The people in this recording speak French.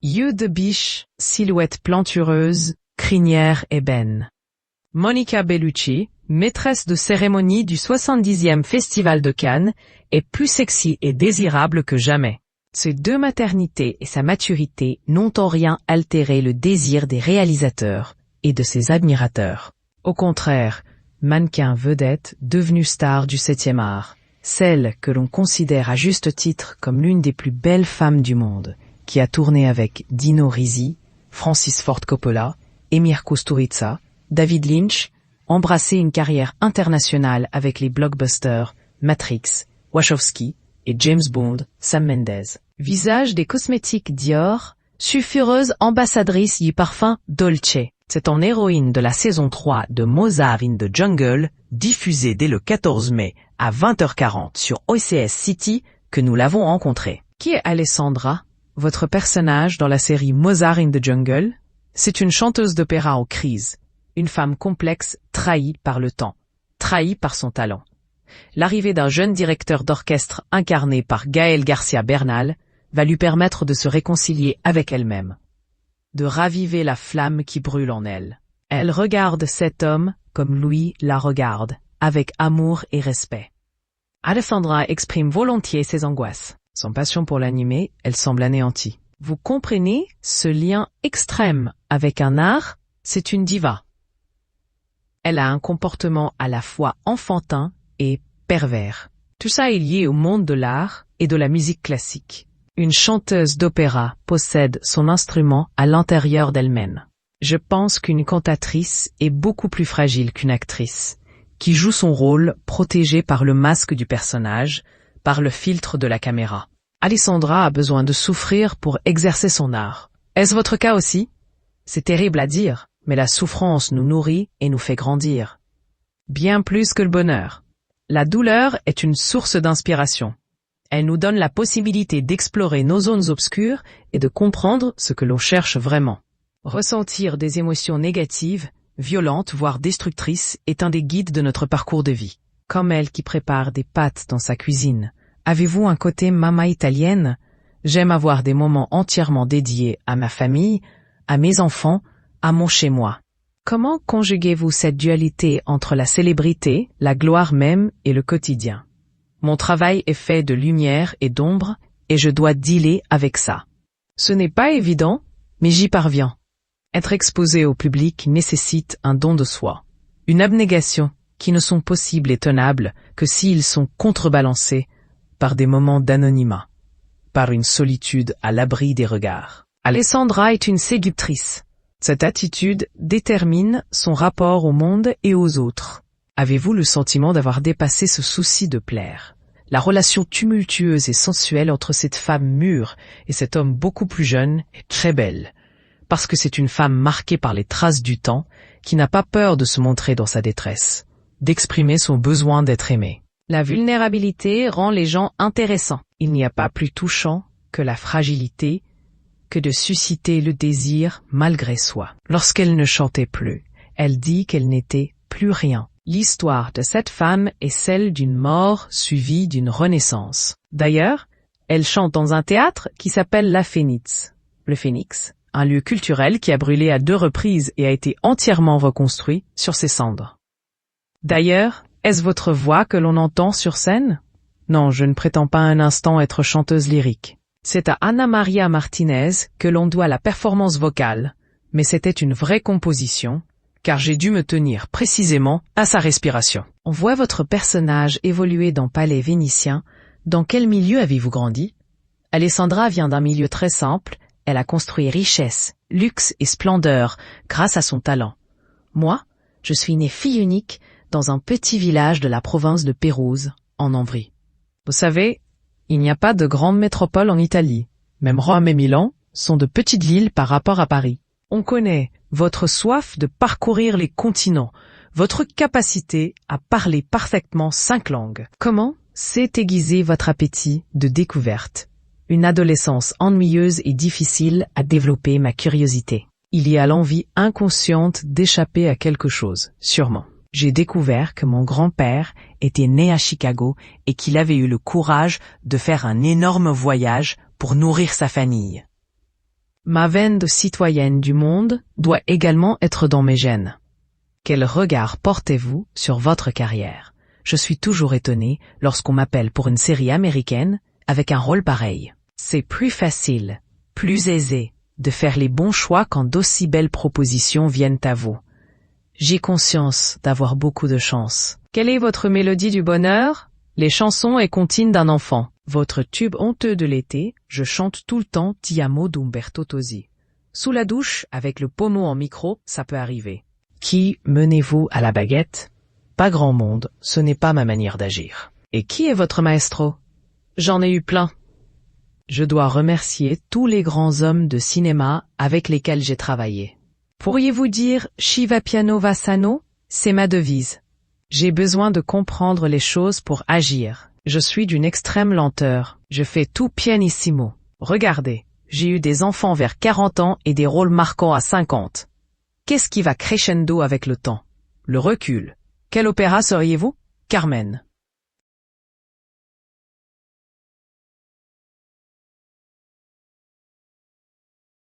Yeux de biche, silhouette plantureuse, crinière ébène. Monica Bellucci, maîtresse de cérémonie du 70e Festival de Cannes, est plus sexy et désirable que jamais. Ses deux maternités et sa maturité n'ont en rien altéré le désir des réalisateurs et de ses admirateurs. Au contraire, mannequin vedette devenue star du 7e art, celle que l'on considère à juste titre comme l'une des plus belles femmes du monde, qui a tourné avec Dino Risi, Francis Ford Coppola, Emir Kusturica, David Lynch, embrassé une carrière internationale avec les blockbusters Matrix, Wachowski et James Bond, Sam Mendes. Visage des cosmétiques Dior, sulfureuse ambassadrice du parfum Dolce. C'est en héroïne de la saison 3 de Mozart in the Jungle, diffusée dès le 14 mai à 20h40 sur OCS City, que nous l'avons rencontrée. Qui est Alessandra, votre personnage dans la série Mozart in the Jungle? C'est une chanteuse d'opéra en crise, une femme complexe trahie par le temps, trahie par son talent. L'arrivée d'un jeune directeur d'orchestre incarné par Gaël Garcia Bernal va lui permettre de se réconcilier avec elle-même, de raviver la flamme qui brûle en elle. Elle regarde cet homme comme lui la regarde, avec amour et respect. Alessandra exprime volontiers ses angoisses. Sans passion pour l'animé, elle semble anéantie. Vous comprenez ce lien extrême avec un art? C'est une diva. Elle a un comportement à la fois enfantin et pervers. Tout ça est lié au monde de l'art et de la musique classique. Une chanteuse d'opéra possède son instrument à l'intérieur d'elle-même. Je pense qu'une cantatrice est beaucoup plus fragile qu'une actrice, qui joue son rôle protégée par le masque du personnage, par le filtre de la caméra. Alessandra a besoin de souffrir pour exercer son art. Est-ce votre cas aussi? C'est terrible à dire, mais la souffrance nous nourrit et nous fait grandir. Bien plus que le bonheur. La douleur est une source d'inspiration. Elle nous donne la possibilité d'explorer nos zones obscures et de comprendre ce que l'on cherche vraiment. Ressentir des émotions négatives, violentes, voire destructrices, est un des guides de notre parcours de vie. Comme elle qui prépare des pâtes dans sa cuisine. Avez-vous un côté mama italienne? J'aime avoir des moments entièrement dédiés à ma famille, à mes enfants, à mon chez-moi. Comment conjuguez-vous cette dualité entre la célébrité, la gloire même et le quotidien? Mon travail est fait de lumière et d'ombre, et je dois dealer avec ça. Ce n'est pas évident, mais j'y parviens. Être exposé au public nécessite un don de soi, une abnégation qui ne sont possibles et tenables que s'ils sont contrebalancés par des moments d'anonymat, par une solitude à l'abri des regards. Alessandra est une séductrice. Cette attitude détermine son rapport au monde et aux autres. Avez-vous le sentiment d'avoir dépassé ce souci de plaire? La relation tumultueuse et sensuelle entre cette femme mûre et cet homme beaucoup plus jeune est très belle, parce que c'est une femme marquée par les traces du temps, qui n'a pas peur de se montrer dans sa détresse, d'exprimer son besoin d'être aimée. La vulnérabilité rend les gens intéressants. Il n'y a pas plus touchant que la fragilité, que de susciter le désir malgré soi. Lorsqu'elle ne chantait plus, elle dit qu'elle n'était plus rien. L'histoire de cette femme est celle d'une mort suivie d'une renaissance. D'ailleurs, elle chante dans un théâtre qui s'appelle La Phénix. Le Phénix, un lieu culturel qui a brûlé à 2 reprises et a été entièrement reconstruit sur ses cendres. D'ailleurs, est-ce votre voix que l'on entend sur scène? Non, je ne prétends pas un instant être chanteuse lyrique. C'est à Ana Maria Martinez que l'on doit la performance vocale, mais c'était une vraie composition, car j'ai dû me tenir précisément à sa respiration. On voit votre personnage évoluer dans Palais Vénitien. Dans quel milieu avez-vous grandi? Alessandra vient d'un milieu très simple, elle a construit richesse, luxe et splendeur grâce à son talent. Moi, je suis née fille unique dans un petit village de la province de Pérouse, en Ambrie. Vous savez, il n'y a pas de grande métropole en Italie. Même Rome et Milan sont de petites villes par rapport à Paris. On connaît votre soif de parcourir les continents, votre capacité à parler parfaitement 5 langues. Comment s'est aiguisé votre appétit de découverte? Une adolescence ennuyeuse et difficile a développé ma curiosité. Il y a l'envie inconsciente d'échapper à quelque chose, sûrement. J'ai découvert que mon grand-père était né à Chicago et qu'il avait eu le courage de faire un énorme voyage pour nourrir sa famille. Ma veine de citoyenne du monde doit également être dans mes gènes. Quel regard portez-vous sur votre carrière? Je suis toujours étonné lorsqu'on m'appelle pour une série américaine avec un rôle pareil. C'est plus facile, plus aisé, de faire les bons choix quand d'aussi belles propositions viennent à vous. J'ai conscience d'avoir beaucoup de chance. Quelle est votre mélodie du bonheur? Les chansons et comptines d'un enfant. Votre tube honteux de l'été, je chante tout le temps Ti amo d'Umberto Tozzi. Sous la douche, avec le pommeau en micro, ça peut arriver. Qui menez-vous à la baguette? Pas grand monde, ce n'est pas ma manière d'agir. Et qui est votre maestro? J'en ai eu plein. Je dois remercier tous les grands hommes de cinéma avec lesquels j'ai travaillé. Pourriez-vous dire « Chi va piano va sano » ? C'est ma devise. J'ai besoin de comprendre les choses pour agir. Je suis d'une extrême lenteur. Je fais tout pianissimo. Regardez, j'ai eu des enfants vers 40 ans et des rôles marquants à 50. Qu'est-ce qui va crescendo avec le temps? Le recul. Quel opéra seriez-vous? Carmen.